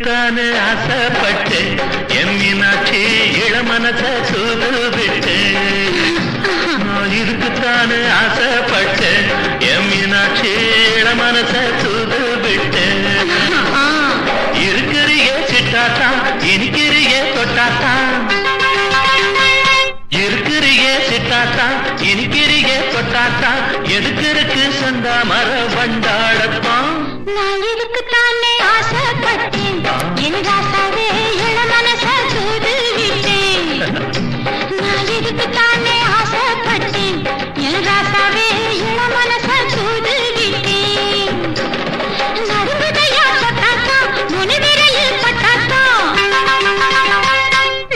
இதுக்குத்தானே ஆசைப்பட்டு என் மீனாட்சி இளமனச சூது விட்டு இதுக்குத்தானே ஆசைப்பட்டு என் மீனாட்சி இளமனச சூது விட்டு இருக்கிறியே சிட்டாத்தான் இனிக்கிறியே தொட்டாத்தான் இருக்கிறியே சிட்டாத்தான் இனிக்கிறியே தொட்டாத்தான் எதுக்கு இருக்கு சந்தா மர வண்டாடத்தான் நான் இதுக்குத்தானே ஆசைப்பட்டேன் என் ராசாவே இளமனச சூது விட்டேன் நான் இதுக்குத்தானே ஆசைப்பட்டேன் என் ராசாவே இளமனச சூது விட்டேன் நடுங்குதையா தொட்டாத்தா முனி விரலில் பட்டாத்தா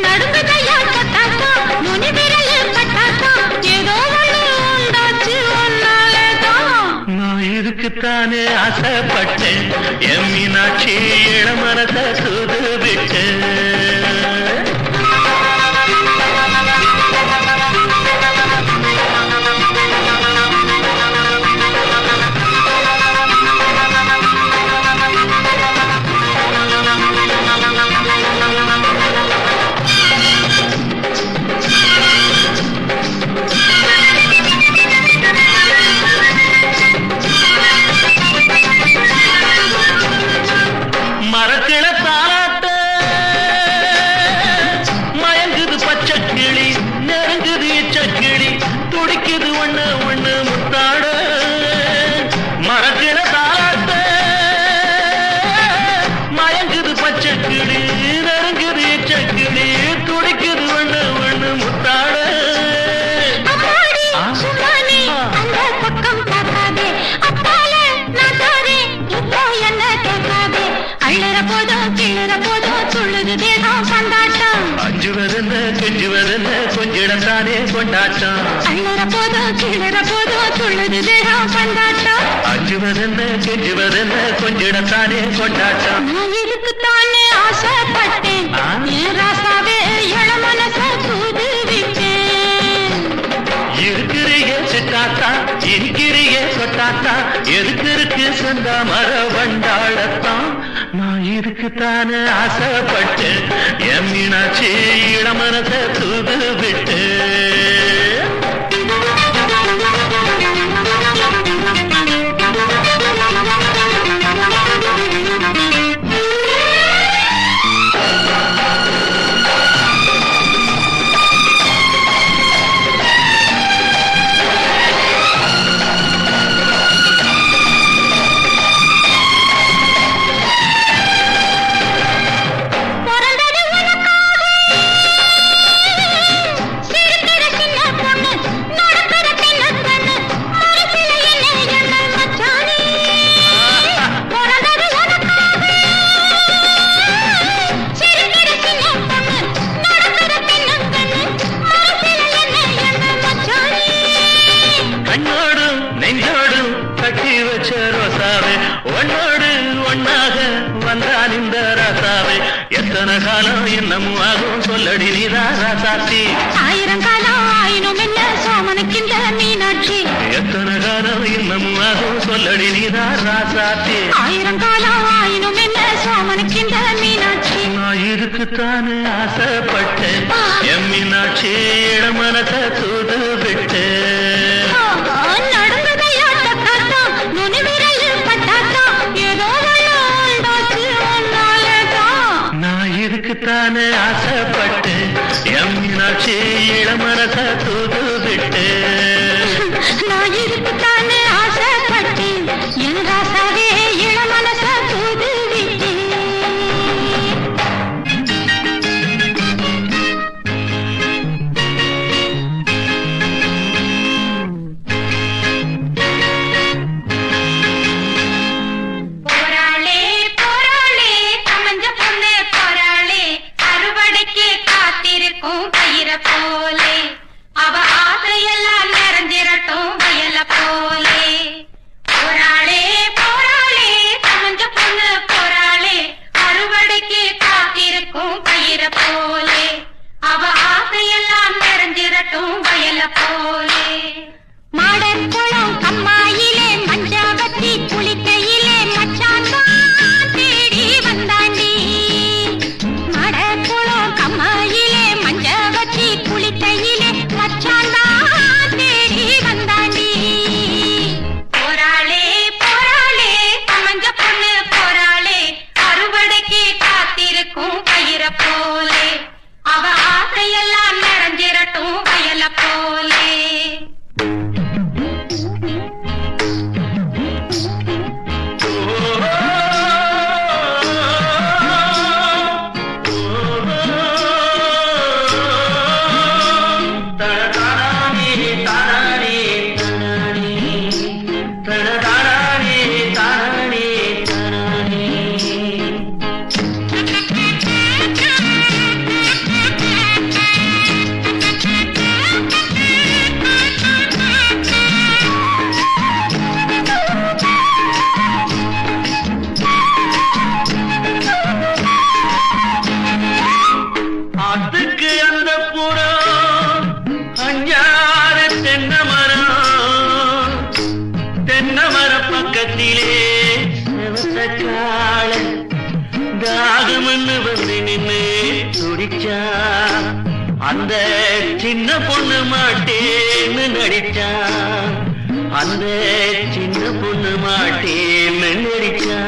நடுங்குதையா தொட்டாத்தா முனி விரலில் பட்டாத்தா ஏதோ ஒண்ணு உண்டாச்சு ஒன்னாலதான் நான் இதுக்குத்தானே ஆசைப்பட்டேன் என் மீனாட்சி இளமனச சூது விட்டு மரக்கிள தாராட்ட மயங்குது பச்சை கிளி நெருங்குது இச்ச கிளி துடிக்குது ஒண்ணு ஒண்ணு முத்தாட மரக்கிள தாராட்ட மயங்குது பச்சை கிளி நெருங்குது இச்ச கிளி துடிக்குது ஒண்ணு ஒண்ணு முத்தாட அந்த பக்கம் பார்க்காதே அப்பால நான் தாரேன் இப்போ என்ன கேட்காதே அள்ளற போதும் கிள்ளற போதும் துள்ளுது தேகம் பந்தாட்டம் அஞ்சுவதென்ன கெஞ்சுவதென்ன கொஞ்சிடம் தானே கொண்டாட்டம் அள்ளற போதும் கிள்ளற போதும் துள்ளுது தேகம் பந்தாட்டம் அஞ்சுவதென்ன கெஞ்சுவதென்ன கொஞ்சிடம் தானே கொண்டாட்டம் நான் இதுக்குத்தானே ஆசைப்பட்டேன் என் ராசாவே இளமனச சூது விட்டேன் இருக்கிறியே சிட்டாத்தா இனிக்கிறியே சொட்டாத்தா எதுக்கு இருக்கு சந்தா மர வண்டாடத்தான் நான் இதுக்குத்தானே ஆசைப்பட்டு என் மீனாட்சி இளமனச தூது விட்டு எத்தனை காலம் என்னமும் ஆகும் சொல்லடி நீதான் ராசாத்தி ஆயிரம் காலம் ஆயினும் என்ன சோமனுக்கின்ற மீனாட்சி எத்தனை காலம் என்னமும் ஆகும் சொல்லடி நீதான் ராசாத்தி ஆயிரம் காலம் ஆயினும் என்ன சோமனுக்கின்ற மீனாட்சி நான் இதுக்குத்தானே ஆசைப்பட்டேன் என் மீனாட்சி இளமனச தூது விட்டு நடுங்குதையா தொட்டாத்தான் நுனி விரலில் பட்டாத்தான் ஏதோ நான் இதுக்குத்தானே ஆசைப்பட்டு என் மீனாட்சி இளமனச தூது விட்டு நான் இதுக்குத்தானே ஆசைப்பட்டேன் என் ராசாவே இளமனச தூது விட்டு போலே அவ ஆசையெல்லாம் நிறைஞ்சிரட்டும் வயல போலே போராளே போராளே சமஞ்ச பொண்ணு போராளே அறுவடைக்கு காத்திருக்கும் பயிர போலே அவ ஆசையெல்லாம் நிறைஞ்சிரட்டும் வயல போலே மாடர் குளம் கம்மாயிலே மஞ்சாவத்தி குளிக்கையிலே மச்சான் தேடி வந்தாண்டி ஆகும்னு வந்து நின்னு துடிச்சா அந்த சின்ன பொண்ணு மாட்டேன்னு நடிச்சா அந்த சின்ன பொண்ணு மாட்டேன்னு நடிச்சா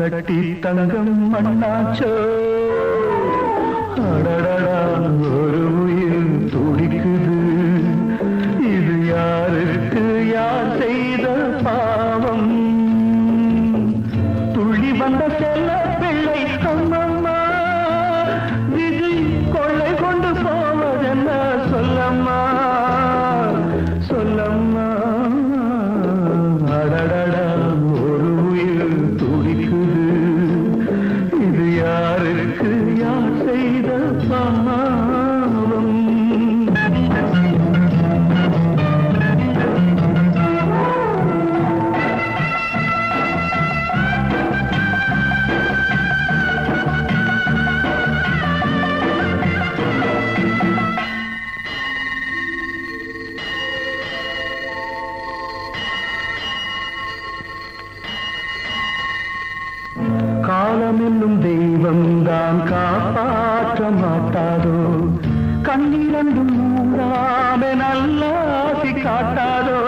கட்டி தங்கம் மண்ணாச்சோ அடடடா ஒரு உயிர் துடிக்குது இது யாருக்கு யார் செய்த பாவம் துள்ளி வந்த செல்ல பிள்ளை அம்மம்மா விதி கொள்ளை கொண்டு போவதென்ன சொல்லம்மா சொல்லம்மா அடடடா ஒரு உயிர் துடிக்குது இது யாருக்கு யார் செய்த பாவம் என்னும் தெய்வம் தான் காப்பாற்ற மாட்டாதோ கண்ணிரண்டும் மூடாமே நல்லாசி காட்டாதோ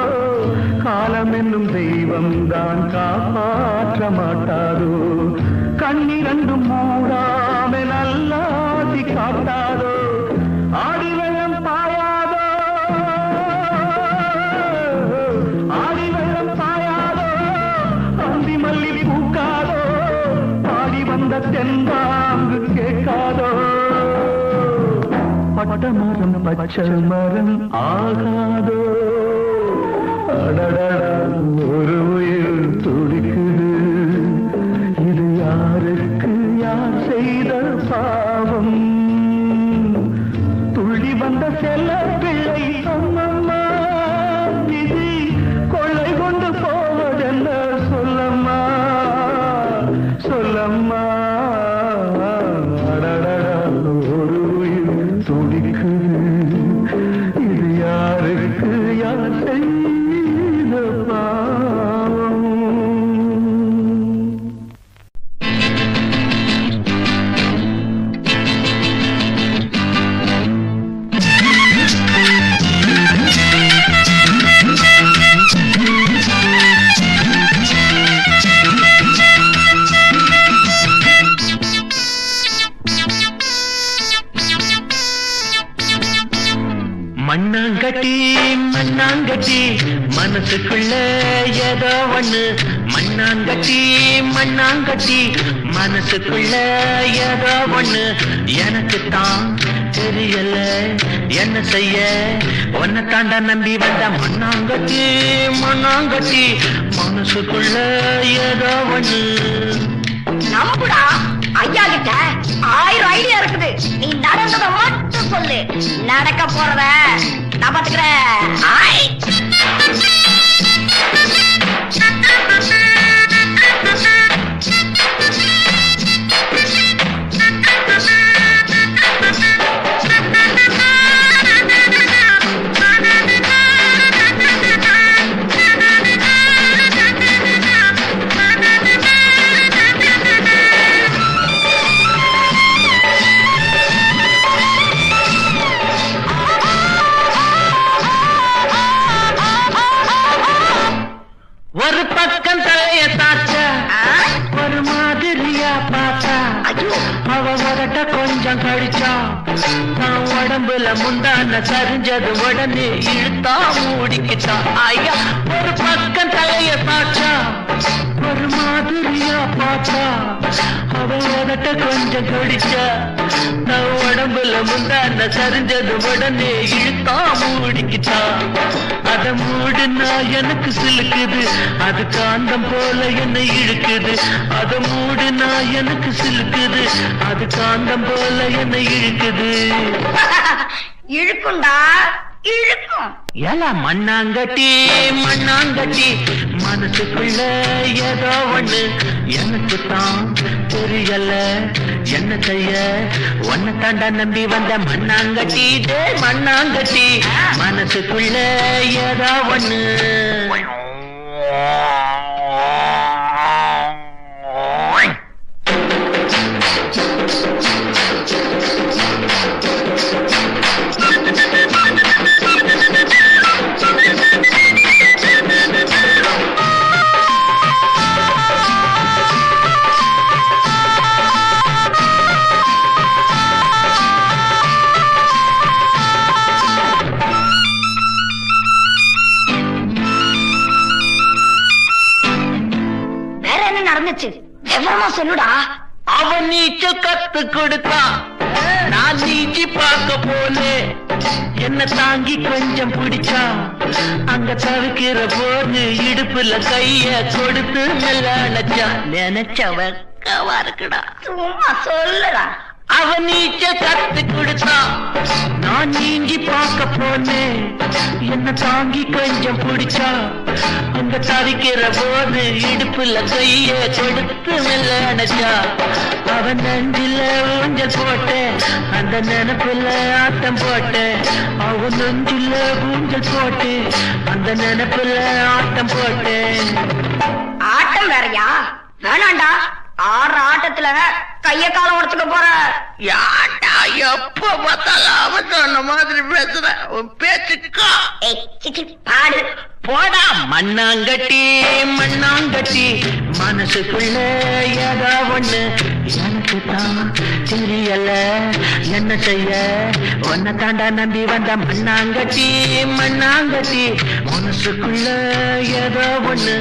காலம் என்னும் தெய்வம் தான் காப்பாற்ற மாட்டாதோ கண்ணிரண்டும் மூடாமே நல்லாசி காட்டாதோ ஆடி வெள்ளம் பாயாதோ ஆடி வெள்ளம் பாயாதோ அந்தி மல்லி பூக்காதோ பாடி வந்த தென்பாங்கு கேட்காதோ பட்ட மரம் பச்சை மரம் ஆகாதோ அடடடா ஒரு உயிர் துடிக்குது இது யாருக்கு யார் செய்த பாவம் துள்ளி வந்த செல்ல பிள்ளை அம்மம்மா விதி கொள்ளை கொண்டு போவதென்ன சொல்லம்மா சொல்லம்மா அடடடா ஒரு உயிர் துடிக்குது இது யாருக்கு யார் செய்த பாவம் மண்ணாங்கட்டி மண்ணாங்கட்டி மனசுக்குள்ள ஏதோ ஒண்ணு மண்ணாங்கட்டி மண்ணாங்கட்டி மனசுக்குள்ள ஏதோ ஒண்ணு எனக்கு தான் தெரியல என்ன செய்ய உன்னை தாண்டா நம்பி வந்த மண்ணாங்கட்டி மண்ணாங்கட்டி மனசுக்குள்ள ஏதோ ஒண்ணு நம்புடா ஐயா கிட்ட 1000 ஐடியா இருக்குது நீ நடந்தத மட்டும் சொல்லு நடக்க போறத நான் பாத்துக்கிறேன் ஒரு பக்கம் தலைய தாச்சா ஒரு மாதிரியா பார்த்தா அவ வரட்ட கொஞ்சம் கழிச்சா நான் உடம்புல முந்தான சரிஞ்சது உடனே இழுத்தா மூடிக்கிட்டா ஐயா ஒரு பக்கம் தலைய தாச்சா ஒரு மாதிரியா பார்த்தா அவ வரட்ட கொஞ்சம் கழிச்சா நான் உடம்புல முந்தான சரிஞ்சது உடனே இழுத்தா மூடிக்கிட்டா அத மூடுனா எனக்கு சிலுக்குது அது காந்தம் போல என்னை இழுக்குது அத மூடுனா எனக்கு சிலுக்குது அது காந்தம் போல என்னை இழுக்குது இழுக்குண்டா இழுக்கும் ஏலா மண்ணாங்கட்டி மண்ணாங்கட்டி மனசுக்குள்ள ஏதோ ஒண்ணு எனக்கு தான் தெரியல என்ன செய்ய உன்னை தாண்டா நம்பி வந்த மண்ணாங்கட்டி மண்ணாங்கட்டி மனசுக்குள்ள ஏதோ ஒண்ணு விவரமா சொல்லுடா அவன் நீச்சல் கத்து கொடுத்தா நான் நீச்சி பார்க்க போலே என்ன தாங்கி கொஞ்சம் பிடிச்சா அங்க தவிக்கிற போது இடுப்புல கைய கொடுத்து மெல்ல அணைச்சா நினைச்சவ கவா இருக்குடா சும்மா சொல்லுடா அவன் நீச்சல் கத்து கொடுத்தா நான் நீஞ்சி பார்க்க போனேன் என்ன தாங்கி கொஞ்சம் பிடிச்சா அங்க தவிக்கிற போது இடுப்புல கைய கொடுத்து மெல்ல அணைச்சா அவன் நெஞ்சில ஊஞ்சல் போட்டேன் அந்த நினைப்புல ஆட்டம் போட்டேன் அவன் நெஞ்சில ஊஞ்சல் போட்டேன் அந்த நினைப்புல ஆட்டம் போட்டேன் ஆட்டம் வேறையா வேணாண்டா ஆடுற ஆட்டத்துல கைய காலம் உடச்சுக்க போற. யாட்டா எப்ப பார்த்தாலும் அவன் சொன்ன மாதிரி பேசுற உன் பேச்சுக்கா. பாடு போடா மண்ணாங்கட்டி மண்ணாங்கட்டி மனசுக்குள்ள ஏதோ ஒண்ணு எனக்கு தான் தெரியல என்ன செய்ய உன்னை தாண்டா நம்பி வந்த மண்ணாங்கட்டி மண்ணாங்கட்டி மனசுக்குள்ள ஏதோ ஒண்ணு